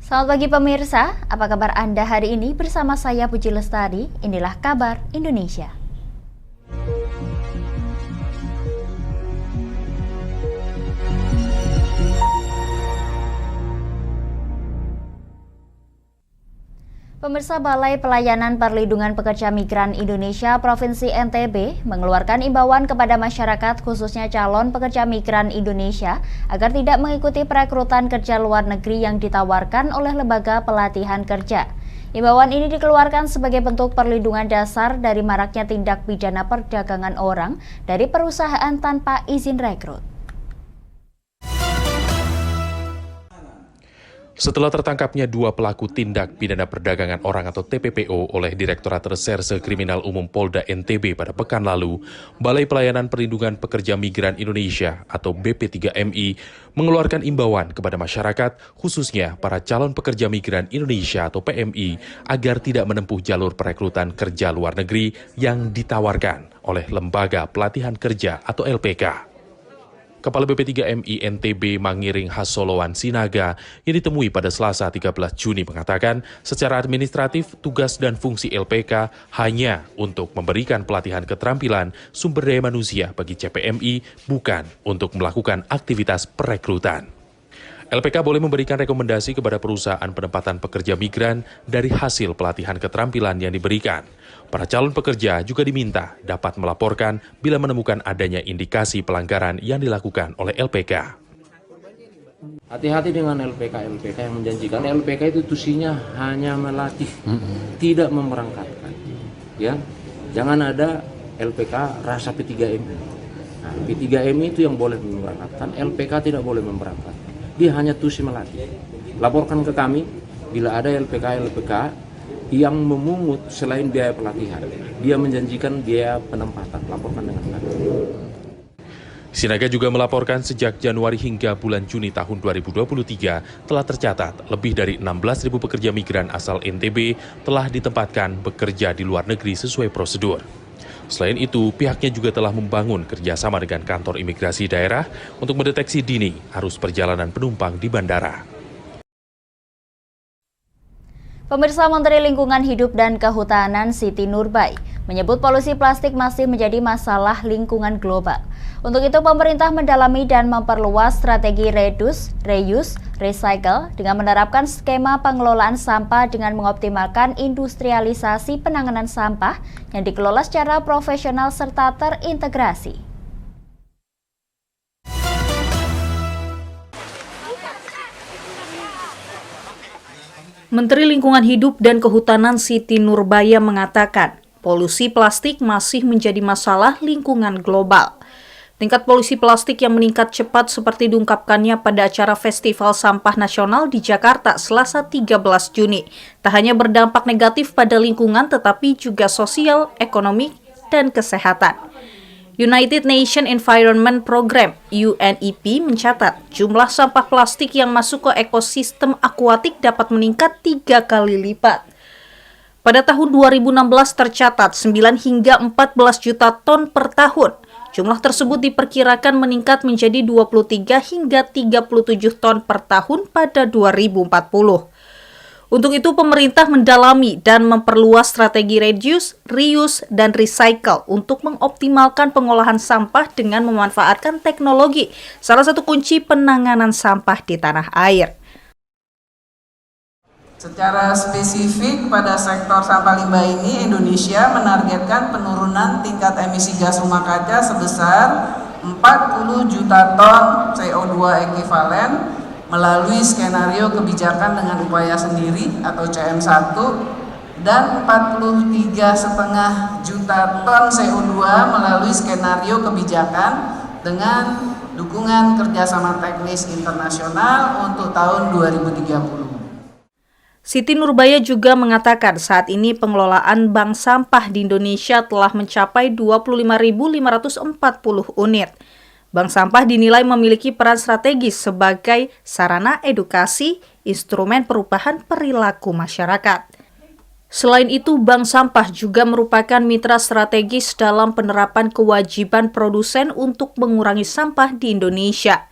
Selamat pagi pemirsa, apa kabar Anda hari ini? Bersama saya Puji Lestari, inilah kabar Indonesia. Pemirsa, Balai Pelayanan Perlindungan Pekerja Migran Indonesia Provinsi NTB mengeluarkan imbauan kepada masyarakat khususnya calon pekerja migran Indonesia agar tidak mengikuti perekrutan kerja luar negeri yang ditawarkan oleh lembaga pelatihan kerja. Imbauan ini dikeluarkan sebagai bentuk perlindungan dasar dari maraknya tindak pidana perdagangan orang dari perusahaan tanpa izin rekrut. Setelah tertangkapnya dua pelaku tindak pidana perdagangan orang atau TPPO oleh Direktorat Reserse Kriminal Umum Polda NTB pada pekan lalu, Balai Pelayanan Perlindungan Pekerja Migran Indonesia atau BP3MI mengeluarkan imbauan kepada masyarakat, khususnya para calon pekerja migran Indonesia atau PMI, agar tidak menempuh jalur perekrutan kerja luar negeri yang ditawarkan oleh Lembaga Pelatihan Kerja atau LPK. Kepala BP3MI NTB Mangiring Hasolowan Sinaga yang ditemui pada Selasa 13 Juni mengatakan secara administratif tugas dan fungsi LPK hanya untuk memberikan pelatihan keterampilan sumber daya manusia bagi CPMI, bukan untuk melakukan aktivitas perekrutan. LPK boleh memberikan rekomendasi kepada perusahaan penempatan pekerja migran dari hasil pelatihan keterampilan yang diberikan. Para calon pekerja juga diminta dapat melaporkan bila menemukan adanya indikasi pelanggaran yang dilakukan oleh LPK. Hati-hati dengan LPK yang menjanjikan. LPK itu tusinya hanya melatih, tidak memberangkatkan. Ya, jangan ada LPK rasa P3MI. Nah, P3MI itu yang boleh memberangkatkan, LPK tidak boleh memberangkatkan. Dia hanya tusi melatih. Laporkan ke kami bila ada LPK yang memungut selain biaya pelatihan. Dia menjanjikan biaya penempatan. Laporkan dengan kami. Sinaga juga melaporkan sejak Januari hingga bulan Juni tahun 2023 telah tercatat lebih dari 16.000 pekerja migran asal NTB telah ditempatkan bekerja di luar negeri sesuai prosedur. Selain itu, pihaknya juga telah membangun kerjasama dengan kantor imigrasi daerah untuk mendeteksi dini arus perjalanan penumpang di bandara. Pemirsa, Menteri Lingkungan Hidup dan Kehutanan Siti Nurbaya menyebut polusi plastik masih menjadi masalah lingkungan global. Untuk itu, pemerintah mendalami dan memperluas strategi reduce, reuse, recycle dengan menerapkan skema pengelolaan sampah dengan mengoptimalkan industrialisasi penanganan sampah yang dikelola secara profesional serta terintegrasi. Menteri Lingkungan Hidup dan Kehutanan Siti Nurbaya mengatakan, polusi plastik masih menjadi masalah lingkungan global. Tingkat polusi plastik yang meningkat cepat seperti diungkapkannya pada acara Festival Sampah Nasional di Jakarta Selasa 13 Juni. Tak hanya berdampak negatif pada lingkungan tetapi juga sosial, ekonomi, dan kesehatan. United Nations Environment Program (UNEP) mencatat jumlah sampah plastik yang masuk ke ekosistem akuatik dapat meningkat 3 kali lipat. Pada tahun 2016 tercatat 9 hingga 14 juta ton per tahun. Jumlah tersebut diperkirakan meningkat menjadi 23 hingga 37 ton per tahun pada 2040. Untuk itu, pemerintah mendalami dan memperluas strategi reduce, reuse, dan recycle untuk mengoptimalkan pengolahan sampah dengan memanfaatkan teknologi, salah satu kunci penanganan sampah di tanah air. Secara spesifik pada sektor sampah limbah ini, Indonesia menargetkan penurunan tingkat emisi gas rumah kaca sebesar 40 juta ton CO2 ekuivalen melalui skenario kebijakan dengan upaya sendiri atau CM1 dan 43,5 juta ton CO2 melalui skenario kebijakan dengan dukungan kerjasama teknis internasional untuk tahun 2030. Siti Nurbaya juga mengatakan saat ini pengelolaan bank sampah di Indonesia telah mencapai 25.540 unit. Bank sampah dinilai memiliki peran strategis sebagai sarana edukasi, instrumen perubahan perilaku masyarakat. Selain itu, bank sampah juga merupakan mitra strategis dalam penerapan kewajiban produsen untuk mengurangi sampah di Indonesia.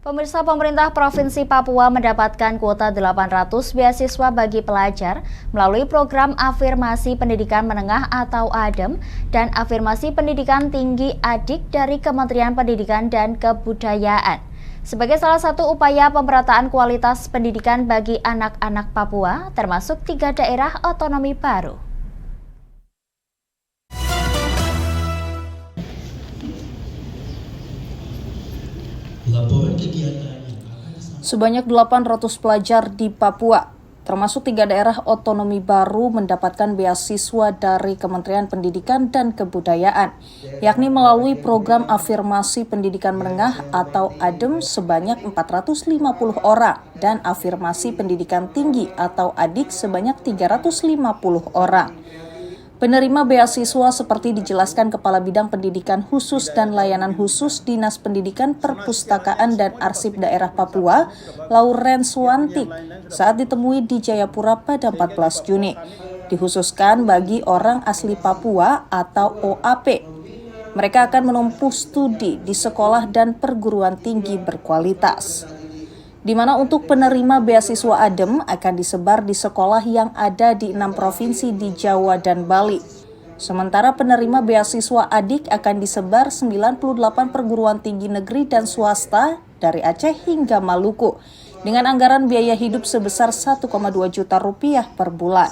Pemirsa, pemerintah Provinsi Papua mendapatkan kuota 800 beasiswa bagi pelajar melalui program Afirmasi Pendidikan Menengah atau ADEM dan Afirmasi Pendidikan Tinggi ADIK dari Kementerian Pendidikan dan Kebudayaan. Sebagai salah satu upaya pemerataan kualitas pendidikan bagi anak-anak Papua, termasuk 3 daerah otonomi baru. Sebanyak 800 pelajar di Papua, termasuk 3 daerah otonomi baru mendapatkan beasiswa dari Kementerian Pendidikan dan Kebudayaan, yakni melalui program Afirmasi Pendidikan Menengah atau ADEM sebanyak 450 orang dan Afirmasi Pendidikan Tinggi atau ADIK sebanyak 350 orang. Penerima beasiswa seperti dijelaskan Kepala Bidang Pendidikan Khusus dan Layanan Khusus Dinas Pendidikan, Perpustakaan, dan Arsip Daerah Papua, Laurens Wantik, saat ditemui di Jayapura pada 14 Juni. Dikhususkan bagi orang asli Papua atau OAP. Mereka akan menempuh studi di sekolah dan perguruan tinggi berkualitas, di mana untuk penerima beasiswa ADEM akan disebar di sekolah yang ada di 6 provinsi di Jawa dan Bali. Sementara penerima beasiswa ADIK akan disebar 98 perguruan tinggi negeri dan swasta dari Aceh hingga Maluku, dengan anggaran biaya hidup sebesar 1,2 juta rupiah per bulan.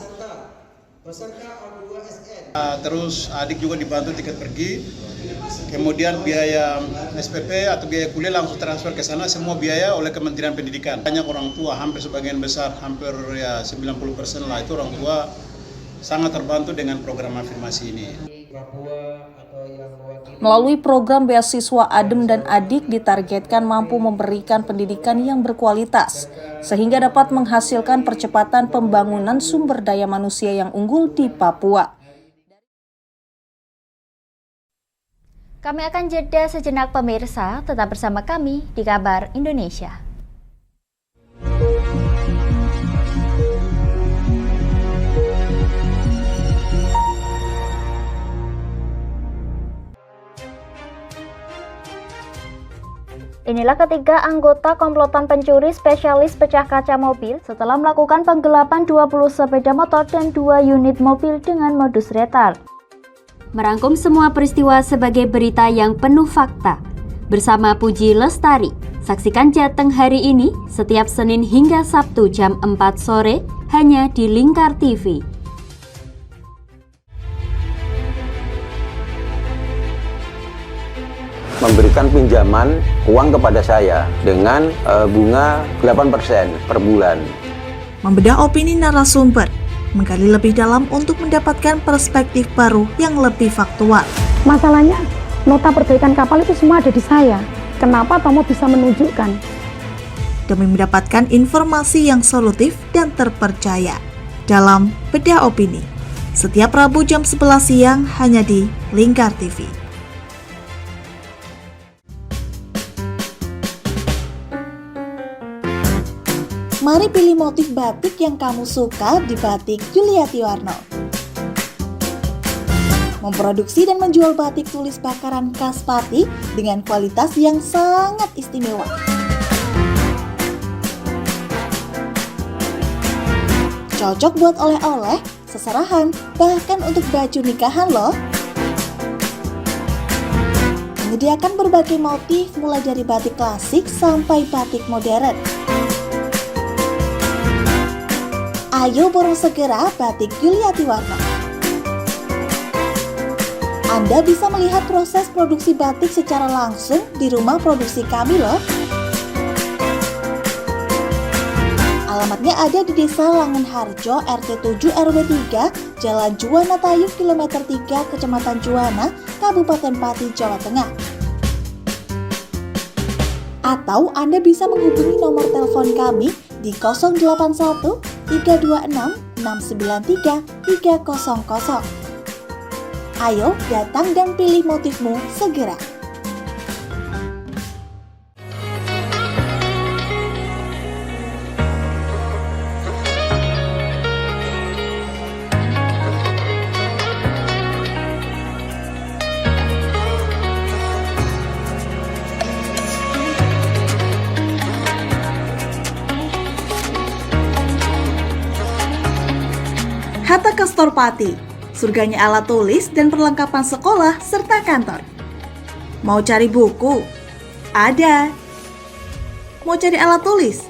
Terus adik juga dibantu tiket pergi, kemudian biaya SPP atau biaya kuliah langsung transfer ke sana, semua biaya oleh Kementerian Pendidikan. Banyak orang tua, hampir sebagian besar, hampir 90% lah itu orang tua sangat terbantu dengan program afirmasi ini. Melalui program beasiswa ADEM dan ADIK ditargetkan mampu memberikan pendidikan yang berkualitas, sehingga dapat menghasilkan percepatan pembangunan sumber daya manusia yang unggul di Papua. Kami akan jeda sejenak pemirsa, tetap bersama kami di Kabar Indonesia. Inilah ketiga anggota komplotan pencuri spesialis pecah kaca mobil setelah melakukan penggelapan 20 sepeda motor dan 2 unit mobil dengan modus retard. Merangkum semua peristiwa sebagai berita yang penuh fakta. Bersama Puji Lestari, saksikan Jateng hari ini setiap Senin hingga Sabtu jam 4 sore hanya di Lingkar TV. Memberikan pinjaman uang kepada saya dengan bunga 8% per bulan. Membedah opini narasumber, menggali lebih dalam untuk mendapatkan perspektif baru yang lebih faktual. Masalahnya, nota perbaikan kapal itu semua ada di saya. Kenapa Tomo bisa menunjukkan? Demi mendapatkan informasi yang solutif dan terpercaya dalam Bedah Opini. Setiap Rabu jam 11 siang hanya di Lingkar TV. Mari pilih motif batik yang kamu suka di Batik Yuliati Warno. Memproduksi dan menjual batik tulis bakaran khas Pati dengan kualitas yang sangat istimewa. Cocok buat oleh-oleh, seserahan, bahkan untuk baju nikahan loh. Menyediakan berbagai motif mulai dari batik klasik sampai batik modern. Ayo borong segera Batik Yuliati Warno. Anda bisa melihat proses produksi batik secara langsung di rumah produksi kami loh. Alamatnya ada di Desa Langenharjo, RT 7 RW 3, Jalan Juwana Tayu, Kilometer 3, Kecamatan Juwana, Kabupaten Pati, Jawa Tengah. Atau Anda bisa menghubungi nomor telepon kami di 081 326 693 300. Ayo datang dan pilih motifmu segera. Hatta Castor Pati, surganya alat tulis dan perlengkapan sekolah serta kantor. Mau cari buku? Ada. Mau cari alat tulis?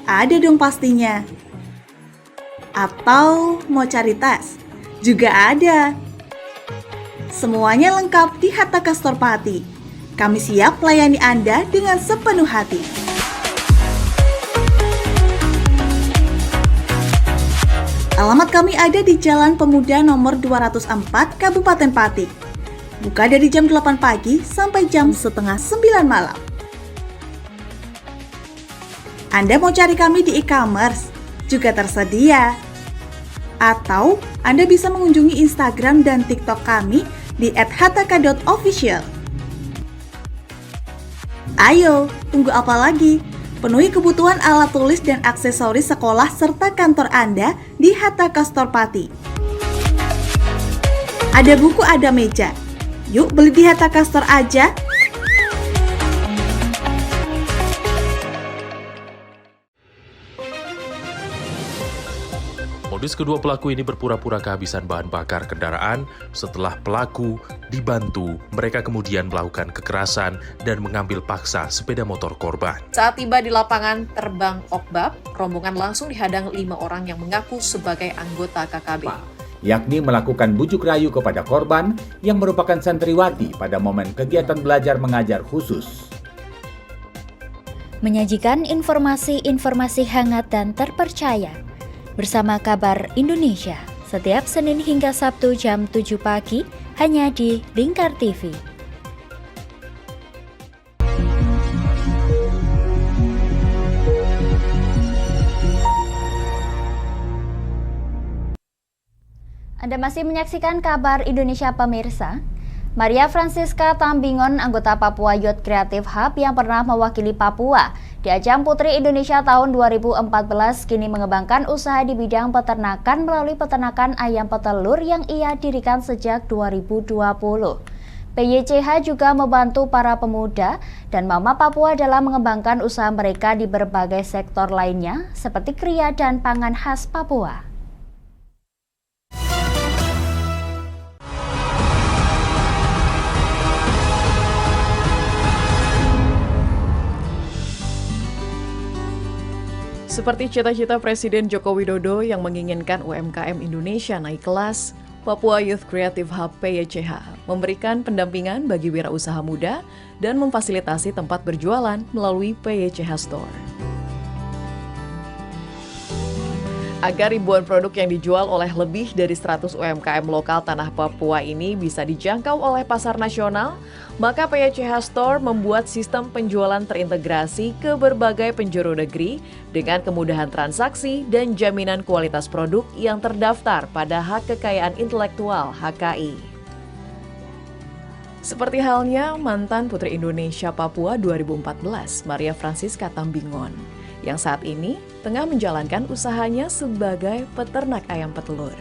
Ada dong pastinya. Atau mau cari tas? Juga ada. Semuanya lengkap di Hatta Castor Pati. Kami siap melayani Anda dengan sepenuh hati. Alamat kami ada di Jalan Pemuda nomor 204, Kabupaten Pati. Buka dari jam 8 pagi sampai jam setengah 9 malam. Anda mau cari kami di e-commerce? Juga tersedia. Atau Anda bisa mengunjungi Instagram dan TikTok kami di @hattaka.official. Ayo, tunggu apa lagi? Penuhi kebutuhan alat tulis dan aksesoris sekolah serta kantor Anda di Hatta Castor Pati. Ada buku, ada meja. Yuk beli di Hatta Castor aja. Modus kedua pelaku ini berpura-pura kehabisan bahan bakar kendaraan. Setelah pelaku dibantu, mereka kemudian melakukan kekerasan dan mengambil paksa sepeda motor korban. Saat tiba di lapangan terbang Okbab, rombongan langsung dihadang 5 orang yang mengaku sebagai anggota KKB. Yakni melakukan bujuk rayu kepada korban yang merupakan santriwati pada momen kegiatan belajar mengajar khusus. Menyajikan informasi-informasi hangat dan terpercaya bersama Kabar Indonesia setiap Senin hingga Sabtu jam 7 pagi hanya di Lingkar TV. Anda masih menyaksikan Kabar Indonesia pemirsa. Maria Francisca Tambingon, anggota Papua Youth Creative Hub yang pernah mewakili Papua di ajang Putri Indonesia tahun 2014, kini mengembangkan usaha di bidang peternakan melalui peternakan ayam petelur yang ia dirikan sejak 2020. PYCH juga membantu para pemuda dan mama Papua dalam mengembangkan usaha mereka di berbagai sektor lainnya seperti kria dan pangan khas Papua. Seperti cita-cita Presiden Joko Widodo yang menginginkan UMKM Indonesia naik kelas, Papua Youth Creative Hub PYCH memberikan pendampingan bagi wirausaha muda dan memfasilitasi tempat berjualan melalui PYCH Store. Agar ribuan produk yang dijual oleh lebih dari 100 UMKM lokal tanah Papua ini bisa dijangkau oleh pasar nasional, maka PYCH Store membuat sistem penjualan terintegrasi ke berbagai penjuru negeri dengan kemudahan transaksi dan jaminan kualitas produk yang terdaftar pada Hak Kekayaan Intelektual (HKI). Seperti halnya mantan Putri Indonesia Papua 2014, Maria Francisca Tambingon, yang saat ini tengah menjalankan usahanya sebagai peternak ayam petelur.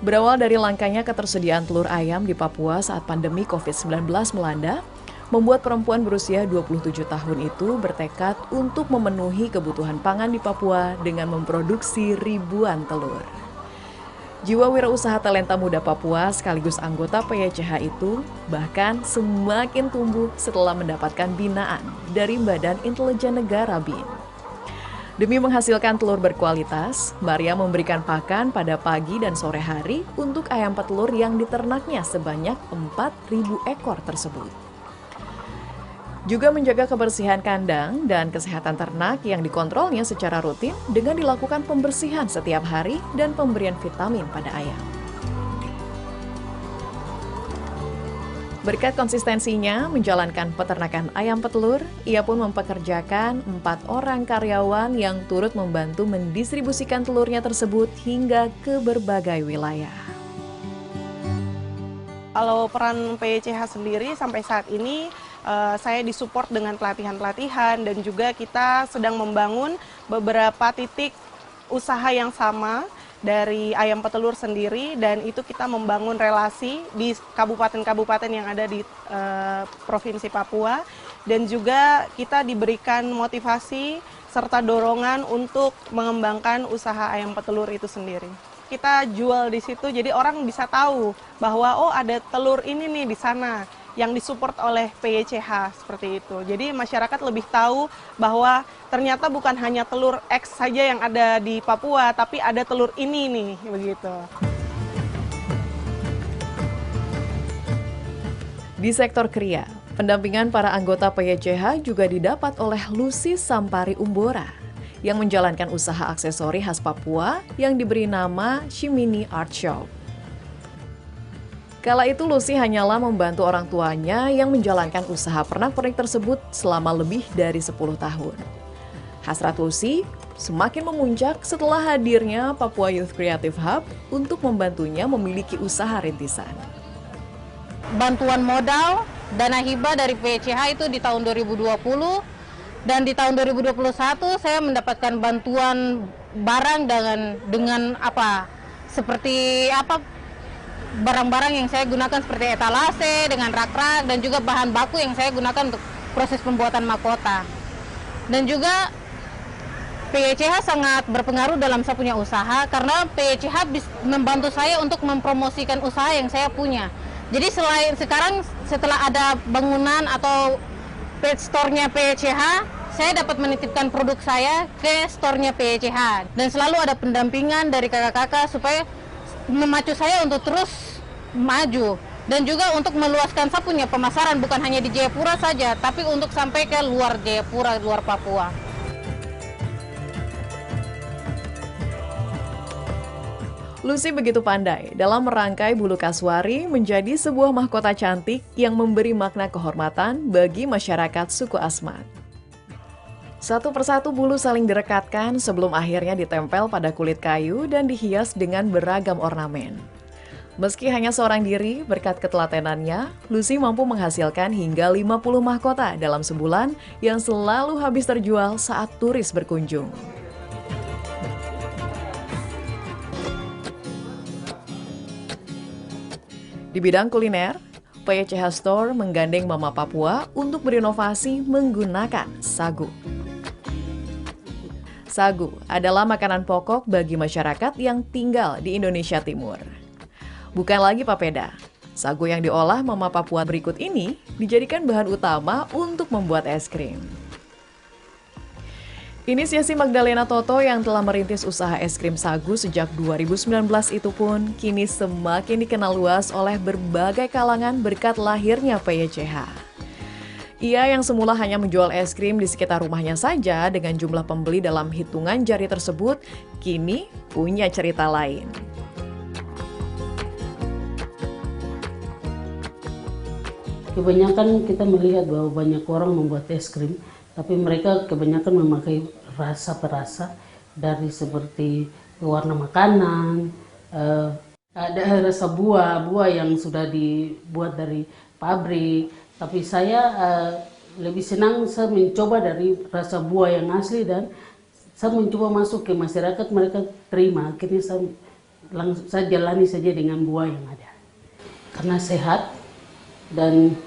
Berawal dari langkanya ketersediaan telur ayam di Papua saat pandemi COVID-19 melanda, membuat perempuan berusia 27 tahun itu bertekad untuk memenuhi kebutuhan pangan di Papua dengan memproduksi ribuan telur. Jiwa wirausaha talenta muda Papua sekaligus anggota PYCH itu bahkan semakin tumbuh setelah mendapatkan binaan dari Badan Intelijen Negara BIN. Demi menghasilkan telur berkualitas, Maria memberikan pakan pada pagi dan sore hari untuk ayam petelur yang diternaknya sebanyak 4.000 ekor tersebut. Juga menjaga kebersihan kandang dan kesehatan ternak yang dikontrolnya secara rutin dengan dilakukan pembersihan setiap hari dan pemberian vitamin pada ayam. Berkat konsistensinya menjalankan peternakan ayam petelur, ia pun mempekerjakan 4 orang karyawan yang turut membantu mendistribusikan telurnya tersebut hingga ke berbagai wilayah. Kalau peran PYCH sendiri sampai saat ini saya disupport dengan pelatihan-pelatihan dan juga kita sedang membangun beberapa titik usaha yang sama dari ayam petelur sendiri, dan itu kita membangun relasi di kabupaten-kabupaten yang ada di Provinsi Papua, dan juga kita diberikan motivasi serta dorongan untuk mengembangkan usaha ayam petelur itu sendiri. Kita jual di situ, jadi orang bisa tahu bahwa oh ada telur ini nih di sana yang disupport oleh PYCH seperti itu. Jadi masyarakat lebih tahu bahwa ternyata bukan hanya telur X saja yang ada di Papua, tapi ada telur ini nih, begitu. Di sektor kria, pendampingan para anggota PYCH juga didapat oleh Lucy Sampari Umbora yang menjalankan usaha aksesori khas Papua yang diberi nama Shimini Art Shop. Kala itu Lucy hanyalah membantu orang tuanya yang menjalankan usaha pernak-pernik tersebut selama lebih dari 10 tahun. Hasrat Lucy semakin memuncak setelah hadirnya Papua Youth Creative Hub untuk membantunya memiliki usaha rintisan. Bantuan modal, dana hibah dari PYCH itu di tahun 2020, dan di tahun 2021 saya mendapatkan bantuan barang dengan seperti barang-barang yang saya gunakan seperti etalase dengan rak-rak dan juga bahan baku yang saya gunakan untuk proses pembuatan mahkota. Dan juga PYCH sangat berpengaruh dalam saya punya usaha karena PYCH membantu saya untuk mempromosikan usaha yang saya punya. Jadi sekarang setelah ada bangunan atau pet store-nya PYCH, saya dapat menitipkan produk saya ke store-nya PYCH. Dan selalu ada pendampingan dari kakak-kakak supaya memacu saya untuk terus maju. Dan juga untuk meluaskan saya punya pemasaran, bukan hanya di Jayapura saja, tapi untuk sampai ke luar Jayapura, luar Papua. Lucy begitu pandai dalam merangkai bulu kasuari menjadi sebuah mahkota cantik yang memberi makna kehormatan bagi masyarakat suku Asmat. Satu persatu bulu saling direkatkan sebelum akhirnya ditempel pada kulit kayu dan dihias dengan beragam ornamen. Meski hanya seorang diri, berkat ketelatenannya, Lucy mampu menghasilkan hingga 50 mahkota dalam sebulan yang selalu habis terjual saat turis berkunjung. Di bidang kuliner, PYCH Store menggandeng Mama Papua untuk berinovasi menggunakan sagu. Sagu adalah makanan pokok bagi masyarakat yang tinggal di Indonesia Timur. Bukan lagi papeda, sagu yang diolah Mama Papua berikut ini dijadikan bahan utama untuk membuat es krim. Inisiasi Magdalena Toto yang telah merintis usaha es krim sagu sejak 2019 itu pun kini semakin dikenal luas oleh berbagai kalangan berkat lahirnya PYCH. Ia yang semula hanya menjual es krim di sekitar rumahnya saja dengan jumlah pembeli dalam hitungan jari tersebut, kini punya cerita lain. Kebanyakan kita melihat bahwa banyak orang membuat es krim, tapi mereka kebanyakan memakai rasa perasa dari seperti warna makanan, ada rasa buah yang sudah dibuat dari pabrik. Tapi saya lebih senang saya mencoba dari rasa buah yang asli dan saya mencoba masuk ke masyarakat, mereka terima. Akhirnya saya jalani saja dengan buah yang ada. Karena sehat dan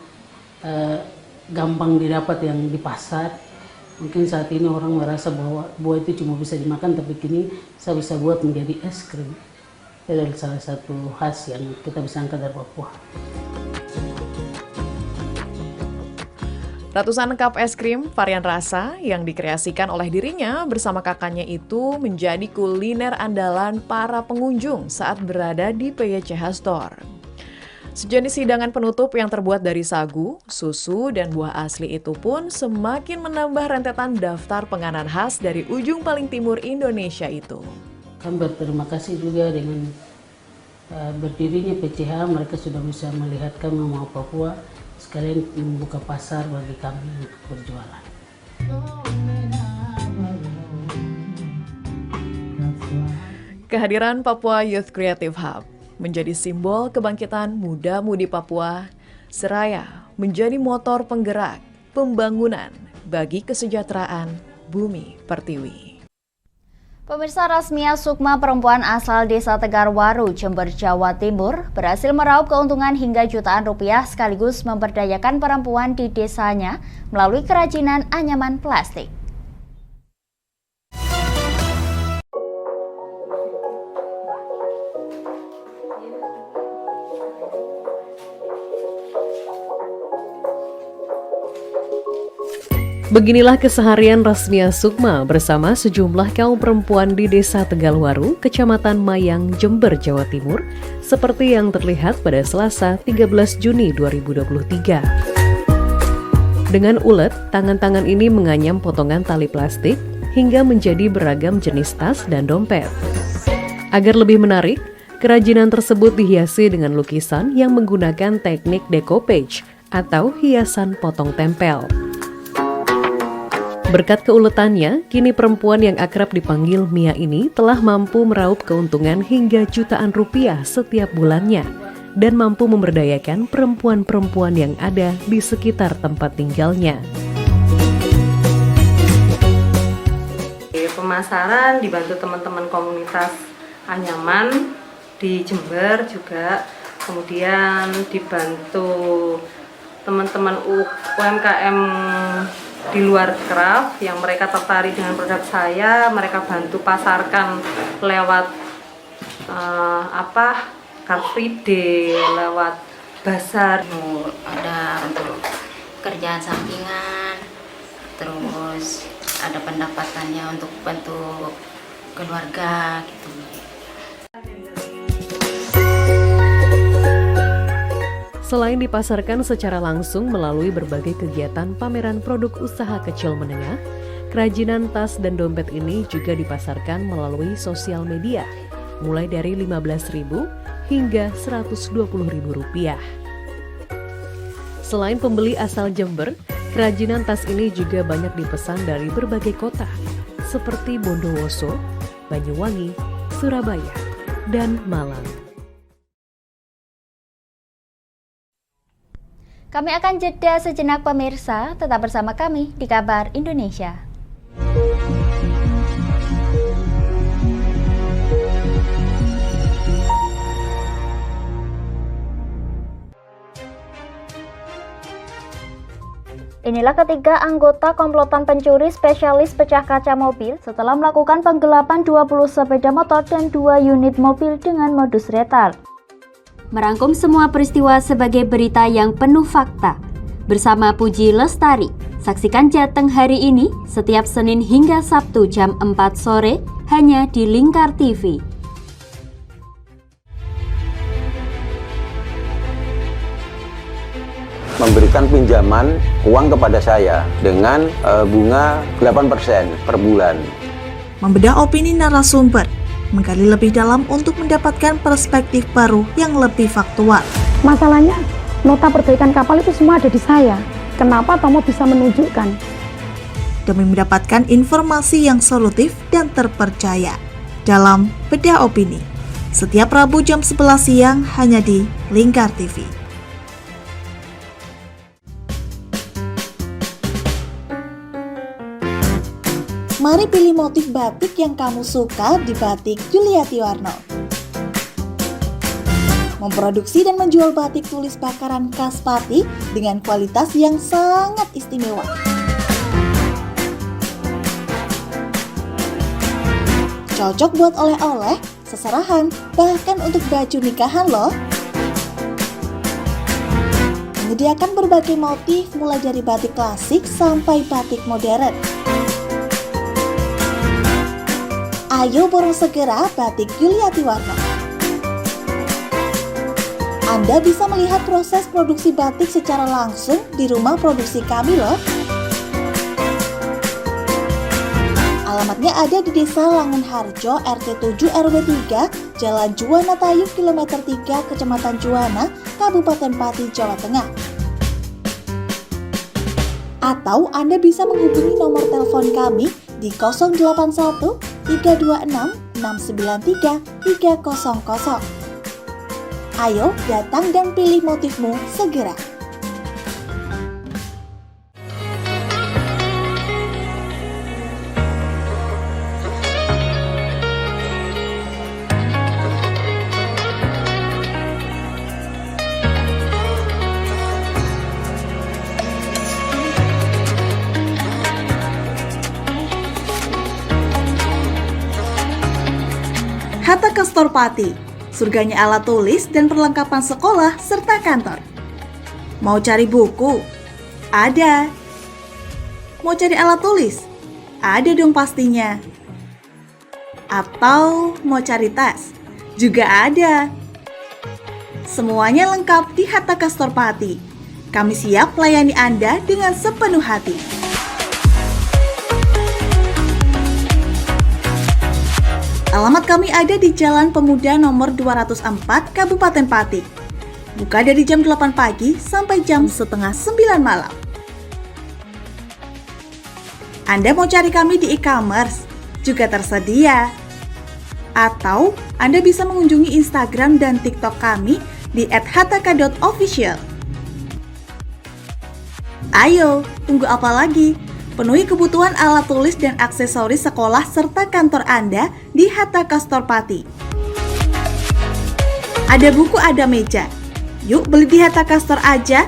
gampang didapat yang di pasar. Mungkin saat ini orang merasa bahwa buah itu cuma bisa dimakan, tapi kini saya bisa buat menjadi es krim. Itu adalah salah satu khas yang kita bisa angkat dari Papua. Ratusan cup es krim varian rasa yang dikreasikan oleh dirinya bersama kakaknya itu menjadi kuliner andalan para pengunjung saat berada di PYCH Store. Sejenis hidangan penutup yang terbuat dari sagu, susu, dan buah asli itu pun semakin menambah rentetan daftar penganan khas dari ujung paling timur Indonesia itu. Kami berterima kasih juga dengan berdirinya PYCH, mereka sudah bisa melihat kami mau Papua, sekalian membuka pasar bagi kami untuk berjualan. Kehadiran Papua Youth Creative Hub menjadi simbol kebangkitan muda-mudi Papua, seraya menjadi motor penggerak pembangunan bagi kesejahteraan bumi pertiwi. Pemirsa, Rasmia Sukma, perempuan asal Desa Tegarwaru, Jember, Jawa Timur, berhasil meraup keuntungan hingga jutaan rupiah sekaligus memberdayakan perempuan di desanya melalui kerajinan anyaman plastik. Beginilah keseharian Rasmia Sukma bersama sejumlah kaum perempuan di Desa Tegalwaru, Kecamatan Mayang, Jember, Jawa Timur, seperti yang terlihat pada Selasa 13 Juni 2023. Dengan ulet, tangan-tangan ini menganyam potongan tali plastik hingga menjadi beragam jenis tas dan dompet. Agar lebih menarik, kerajinan tersebut dihiasi dengan lukisan yang menggunakan teknik decoupage atau hiasan potong tempel. Berkat keuletannya, kini perempuan yang akrab dipanggil Mia ini telah mampu meraup keuntungan hingga jutaan rupiah setiap bulannya dan mampu memberdayakan perempuan-perempuan yang ada di sekitar tempat tinggalnya. Pemasaran dibantu teman-teman komunitas anyaman di Jember juga, kemudian dibantu teman-teman UMKM di luar craft yang mereka tertarik dengan produk saya, mereka bantu pasarkan lewat Car Free Day, lewat bazar. Ada untuk kerjaan sampingan, terus ada pendapatannya untuk bantu keluarga gitu. Selain dipasarkan secara langsung melalui berbagai kegiatan pameran produk usaha kecil menengah, kerajinan tas dan dompet ini juga dipasarkan melalui sosial media, mulai dari Rp15.000 hingga Rp120.000. Selain pembeli asal Jember, kerajinan tas ini juga banyak dipesan dari berbagai kota, seperti Bondowoso, Banyuwangi, Surabaya, dan Malang. Kami akan jeda sejenak pemirsa, tetap bersama kami di Kabar Indonesia. Inilah ketiga anggota komplotan pencuri spesialis pecah kaca mobil setelah melakukan penggelapan 20 sepeda motor dan 2 unit mobil dengan modus retard. Merangkum semua peristiwa sebagai berita yang penuh fakta. Bersama Puji Lestari, saksikan Jateng hari ini setiap Senin hingga Sabtu jam 4 sore hanya di Lingkar TV. Memberikan pinjaman uang kepada saya dengan bunga 8% per bulan. Membedah opini narasumber, menggali lebih dalam untuk mendapatkan perspektif baru yang lebih faktual. Masalahnya, nota perbaikan kapal itu semua ada di saya. Kenapa Tomo bisa menunjukkan? Demi mendapatkan informasi yang solutif dan terpercaya. Dalam Bedah Opini, setiap Rabu jam 11 siang hanya di Lingkar TV. Mari pilih motif batik yang kamu suka di Batik Yuliati Warno. Memproduksi dan menjual batik tulis bakaran khas Pati dengan kualitas yang sangat istimewa. Cocok buat oleh-oleh, seserahan, bahkan untuk baju nikahan loh. Menyediakan berbagai motif mulai dari batik klasik sampai batik modern. Ayo borong segera Batik Yuliati Warno. Anda bisa melihat proses produksi batik secara langsung di rumah produksi kami loh. Alamatnya ada di Desa Langenharjo, RT 7 RW 3, Jalan Juwana Tayu, Kilometer 3, Kecamatan Juwana, Kabupaten Pati, Jawa Tengah. Atau Anda bisa menghubungi nomor telepon kami di 081 326 693 300. Ayo datang dan pilih motifmu segera. Hatta Castor Pati, surganya alat tulis dan perlengkapan sekolah serta kantor. Mau cari buku? Ada. Mau cari alat tulis? Ada dong pastinya. Atau mau cari tas? Juga ada. Semuanya lengkap di Hatta Castor Pati. Kami siap melayani Anda dengan sepenuh hati. Alamat kami ada di Jalan Pemuda nomor 204, Kabupaten Pati. Buka dari jam 8 pagi sampai jam setengah 9 malam. Anda mau cari kami di e-commerce? Juga tersedia. Atau Anda bisa mengunjungi Instagram dan TikTok kami di @hattaka.official. Ayo, tunggu apa lagi? Penuhi kebutuhan alat tulis dan aksesoris sekolah serta kantor Anda di Hatta Castor Pati. Ada buku, ada meja. Yuk beli di Hatta Castor aja.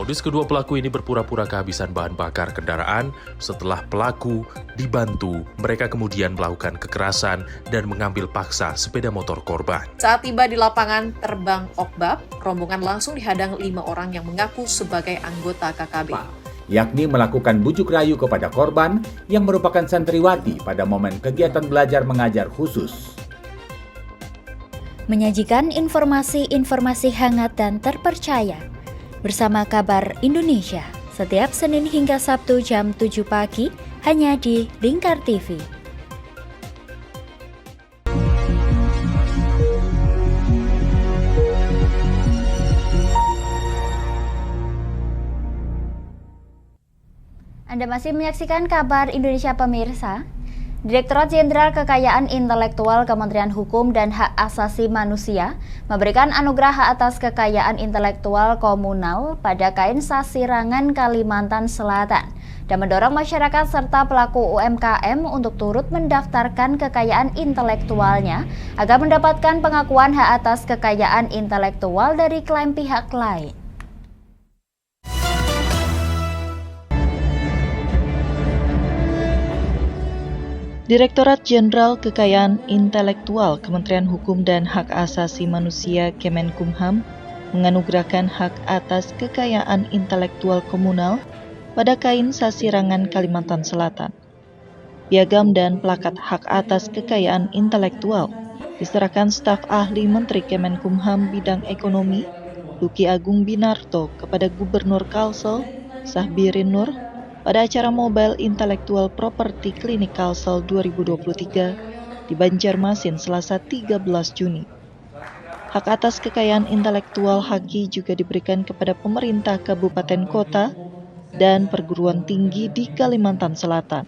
Modus kedua pelaku ini berpura-pura kehabisan bahan bakar kendaraan. Setelah pelaku dibantu, mereka kemudian melakukan kekerasan dan mengambil paksa sepeda motor korban. Saat tiba di lapangan terbang Okbab, rombongan langsung dihadang 5 orang yang mengaku sebagai anggota KKB. Yakni melakukan bujuk rayu kepada korban yang merupakan santriwati pada momen kegiatan belajar mengajar khusus. Menyajikan informasi-informasi hangat dan terpercaya bersama Kabar Indonesia setiap Senin hingga Sabtu jam 7 pagi hanya di Lingkar TV. Anda masih menyaksikan Kabar Indonesia pemirsa. Direktorat Jenderal Kekayaan Intelektual Kementerian Hukum dan Hak Asasi Manusia memberikan anugerah hak atas kekayaan intelektual komunal pada KAIN Sasirangan, Kalimantan Selatan dan mendorong masyarakat serta pelaku UMKM untuk turut mendaftarkan kekayaan intelektualnya agar mendapatkan pengakuan hak atas kekayaan intelektual dari klaim pihak lain. Direktorat Jenderal Kekayaan Intelektual Kementerian Hukum dan Hak Asasi Manusia Kemenkumham menganugerahkan hak atas kekayaan intelektual komunal pada KAIN Sasirangan, Kalimantan Selatan. Piagam dan plakat hak atas kekayaan intelektual diserahkan staf ahli Menteri Kemenkumham bidang ekonomi, Luki Agung Binarto kepada Gubernur Kalsel, Sahbirin Nur, pada acara Mobile Intellectual Property Clinic Kalsel 2023 di Banjarmasin, Selasa 13 Juni. Hak atas kekayaan intelektual HAKI juga diberikan kepada pemerintah kabupaten kota dan perguruan tinggi di Kalimantan Selatan.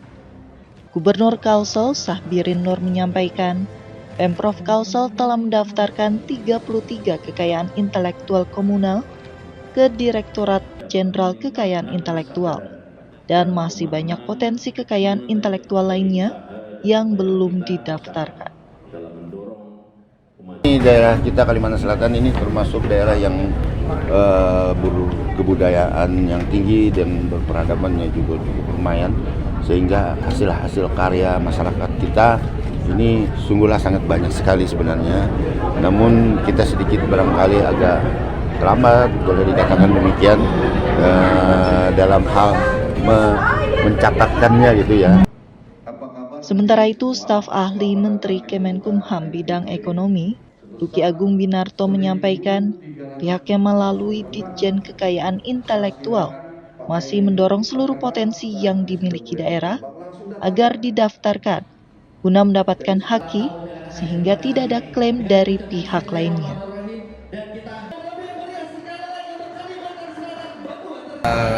Gubernur Kalsel, Sahbirin Nur menyampaikan, Pemprov Kalsel telah mendaftarkan 33 kekayaan intelektual komunal ke Direktorat Jenderal Kekayaan Intelektual. Dan masih banyak potensi kekayaan intelektual lainnya yang belum didaftarkan. Ini daerah kita Kalimantan Selatan ini termasuk daerah yang berkebudayaan yang tinggi dan berperadabannya juga cukup lumayan, sehingga hasil karya masyarakat kita ini sungguhlah sangat banyak sekali sebenarnya. Namun kita sedikit barangkali agak terlambat, boleh dikatakan demikian, dalam hal mencatatkannya gitu ya. Sementara itu, staf ahli Menteri Kemenkumham bidang ekonomi, Luki Agung Binarto menyampaikan pihaknya melalui Ditjen Kekayaan Intelektual masih mendorong seluruh potensi yang dimiliki daerah agar didaftarkan guna mendapatkan HAKI sehingga tidak ada klaim dari pihak lainnya.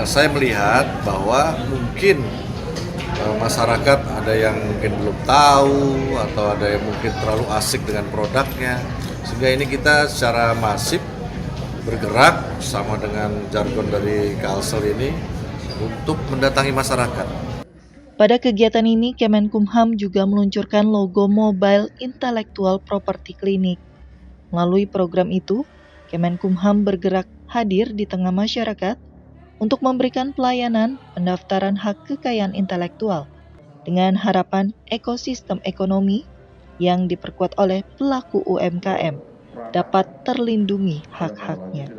Saya melihat bahwa mungkin masyarakat ada yang mungkin belum tahu atau ada yang mungkin terlalu asik dengan produknya, sehingga ini kita secara masif bergerak sama dengan jargon dari Kalsel ini untuk mendatangi masyarakat. Pada kegiatan ini, Kemenkumham juga meluncurkan logo Mobile Intellectual Property Clinic. Melalui program itu, Kemenkumham bergerak hadir di tengah masyarakat untuk memberikan pelayanan pendaftaran hak kekayaan intelektual dengan harapan ekosistem ekonomi yang diperkuat oleh pelaku UMKM dapat terlindungi hak-haknya.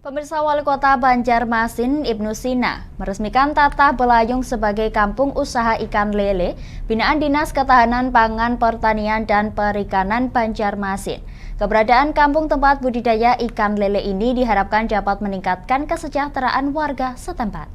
Pemirsa, Wali Kota Banjarmasin Ibnu Sina meresmikan Tatah Belayung sebagai kampung usaha ikan lele binaan Dinas Ketahanan Pangan, Pertanian, dan Perikanan Banjarmasin. Keberadaan kampung tempat budidaya ikan lele ini diharapkan dapat meningkatkan kesejahteraan warga setempat.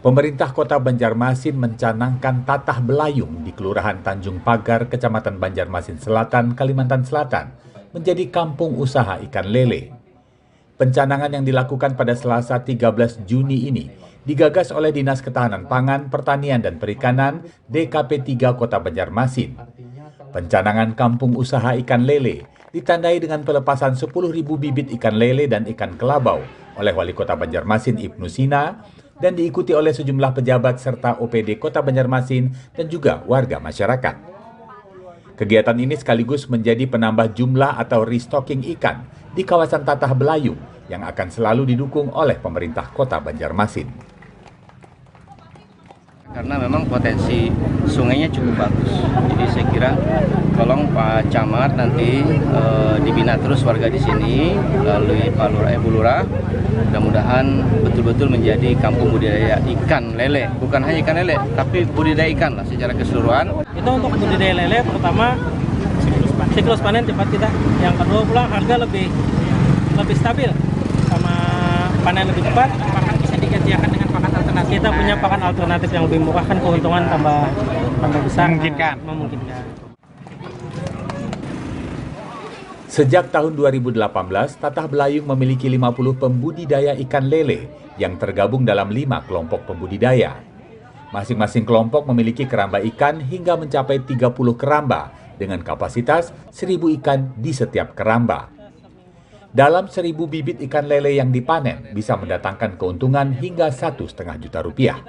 Pemerintah Kota Banjarmasin mencanangkan Tatah Belayung di Kelurahan Tanjung Pagar, Kecamatan Banjarmasin Selatan, Kalimantan Selatan, menjadi kampung usaha ikan lele. Pencanangan yang dilakukan pada Selasa 13 Juni ini digagas oleh Dinas Ketahanan Pangan, Pertanian, dan Perikanan DKP 3 Kota Banjarmasin. Pencanangan kampung usaha ikan lele ditandai dengan pelepasan 10.000 bibit ikan lele dan ikan kelabau oleh Wali Kota Banjarmasin Ibnu Sina, dan diikuti oleh sejumlah pejabat serta OPD Kota Banjarmasin dan juga warga masyarakat. Kegiatan ini sekaligus menjadi penambah jumlah atau restocking ikan di kawasan Tatah Belayung yang akan selalu didukung oleh pemerintah Kota Banjarmasin. Karena memang potensi sungainya cukup bagus, jadi saya kira tolong Pak Camat nanti dibina terus warga di sini melalui Pak Lurah, Ibu Lurah, mudah-mudahan betul-betul menjadi kampung budidaya ikan lele, bukan hanya ikan lele, tapi budidaya ikan lah secara keseluruhan. Itu untuk budidaya lele, pertama siklus panen cepat kita, yang kedua pula harga lebih stabil, sama panen lebih cepat, pakan bisa digantikan dengan pakan alternatif. Kita punya pakan alternatif yang lebih murah, kan keuntungan tambah besar, memungkinkan. Sejak tahun 2018, Tatah Belayung memiliki 50 pembudidaya ikan lele yang tergabung dalam 5 kelompok pembudidaya. Masing-masing kelompok memiliki keramba ikan hingga mencapai 30 keramba dengan kapasitas 1.000 ikan di setiap keramba. Dalam 1.000 bibit ikan lele yang dipanen bisa mendatangkan keuntungan hingga 1,5 juta rupiah.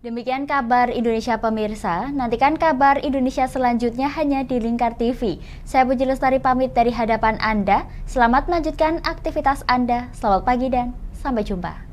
Demikian kabar Indonesia pemirsa, nantikan kabar Indonesia selanjutnya hanya di Lingkar TV. Saya Puji Lestari pamit dari hadapan Anda, selamat melanjutkan aktivitas Anda, selamat pagi dan sampai jumpa.